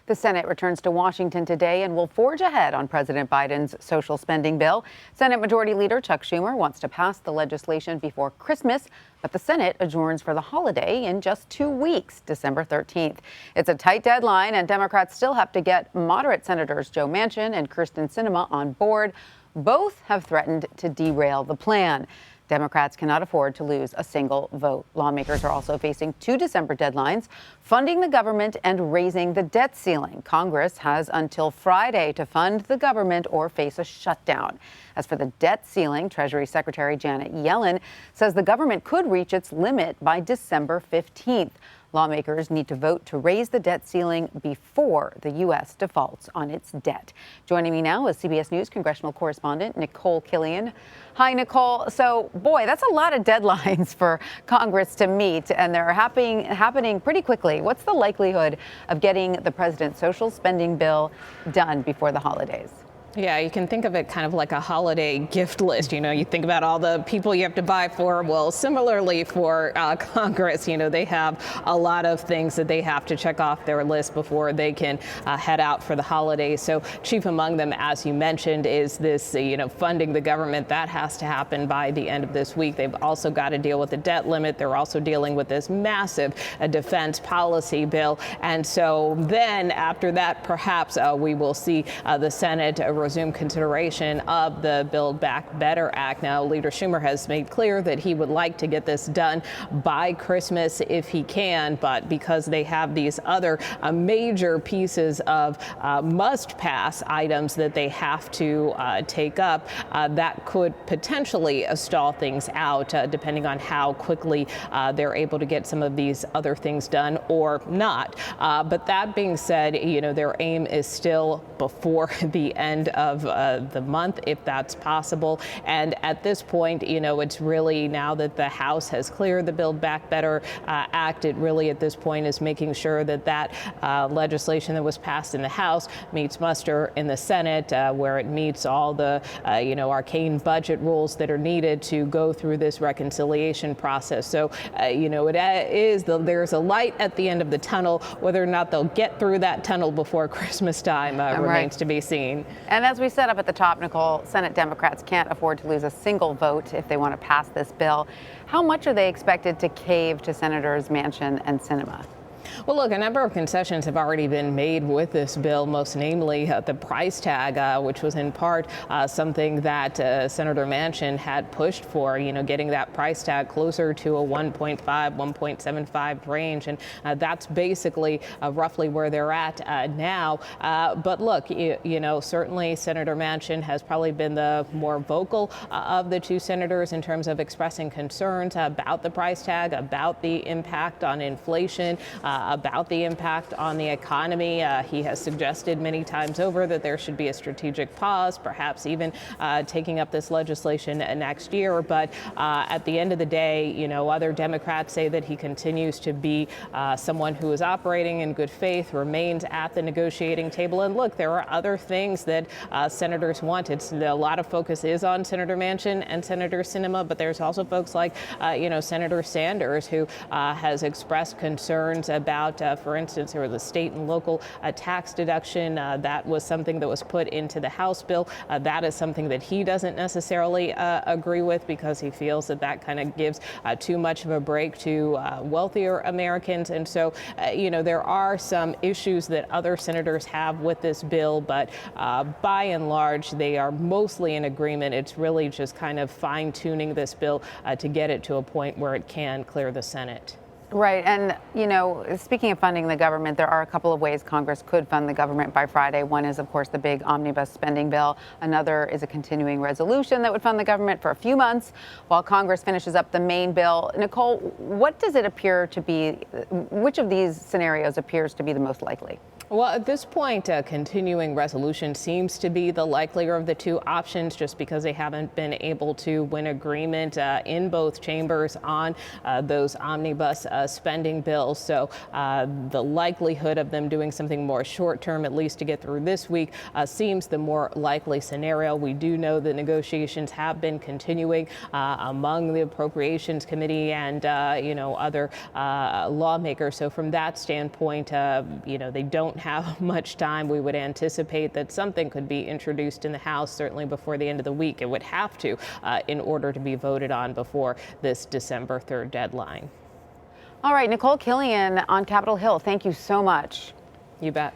The Senate returns to Washington today and will forge ahead on President Biden's social spending bill. Senate Majority Leader Chuck Schumer wants to pass the legislation before Christmas, but the Senate adjourns for the holiday in just 2 weeks, December 13th. It's a tight deadline, and Democrats still have to get moderate Senators Joe Manchin and Kyrsten Sinema on board. Both have threatened to derail the plan. Democrats cannot afford to lose a single vote. Lawmakers are also facing 2 December deadlines: funding the government and raising the debt ceiling. Congress has until Friday to fund the government or face a shutdown. As for the debt ceiling, Treasury Secretary Janet Yellen says the government could reach its limit by December 15th. Lawmakers need to vote to raise the debt ceiling before the U.S. defaults on its debt. Joining me now is CBS News congressional correspondent Nikole Killion. Hi, Nikole. So, boy, that's a lot of deadlines for Congress to meet, and they're happening pretty quickly. What's the likelihood of getting the president's social spending bill done before the holidays? Yeah, you can think of it kind of like a holiday gift list. You know, you think about all the people you have to buy for. Well, similarly for Congress, you know, they have a lot of things that they have to check off their list before they can head out for the holidays. So chief among them, as you mentioned, is this, funding the government. That has to happen by the end of this week. They've also got to deal with the debt limit. They're also dealing with this massive defense policy bill. And so then after that, perhaps we will see the Senate resume consideration of the Build Back Better Act. Now, Leader Schumer has made clear that he would like to get this done by Christmas if he can, but because they have these other major pieces of must-pass items that they have to take up, that could potentially stall things out, depending on how quickly they're able to get some of these other things done or not. But that being said, their aim is still before the end of the month, if that's possible. And at this point, it's really, now that the House has cleared the Build Back Better Act, it really at this point is making sure that that legislation that was passed in the House meets muster in the Senate, where it meets all the arcane budget rules that are needed to go through this reconciliation process. So there's a light at the end of the tunnel. Whether or not they'll get through that tunnel before Christmas time remains to be seen. And as we said up at the top, Nikole, Senate Democrats can't afford to lose a single vote if they want to pass this bill. How much are they expected to cave to Senators Manchin and Sinema? Well, look, a number of concessions have already been made with this bill, most namely the price tag, which was in part something that Senator Manchin had pushed for, getting that price tag closer to a 1.5, 1.75 range. And that's basically roughly where they're at now. But look, certainly Senator Manchin has probably been the more vocal of the two senators in terms of expressing concerns about the price tag, about the impact on inflation, about the impact on the economy. He has suggested many times over that there should be a strategic pause, perhaps even taking up this legislation next year. But at the end of the day, other Democrats say that he continues to be someone who is operating in good faith, remains at the negotiating table. And look, there are other things that senators want. A lot of focus is on Senator Manchin and Senator Sinema, but there's also folks like, Senator Sanders, who has expressed concerns about, for instance, there was a state and local tax deduction. That was something that was put into the House bill. That is something that he doesn't necessarily agree with, because he feels that that kind of gives too much of a break to wealthier Americans. And so, there are some issues that other senators have with this bill, but by and large, they are mostly in agreement. It's really just kind of fine-tuning this bill to get it to a point where it can clear the Senate. Right. And, speaking of funding the government, there are a couple of ways Congress could fund the government by Friday. One is, of course, the big omnibus spending bill. Another is a continuing resolution that would fund the government for a few months while Congress finishes up the main bill. Nikole, what does it appear to be? Which of these scenarios appears to be the most likely? Well, at this point, a continuing resolution seems to be the likelier of the two options, just because they haven't been able to win agreement in both chambers on those omnibus spending bills. So the likelihood of them doing something more short term, at least to get through this week, seems the more likely scenario. We do know that negotiations have been continuing among the Appropriations Committee and, other lawmakers. So from that standpoint, they don't won't have much time. We would anticipate that something could be introduced in the House certainly before the end of the week. It would have to in order to be voted on before this December 3rd deadline. All right, Nikole Killion on Capitol Hill, thank you so much. You bet.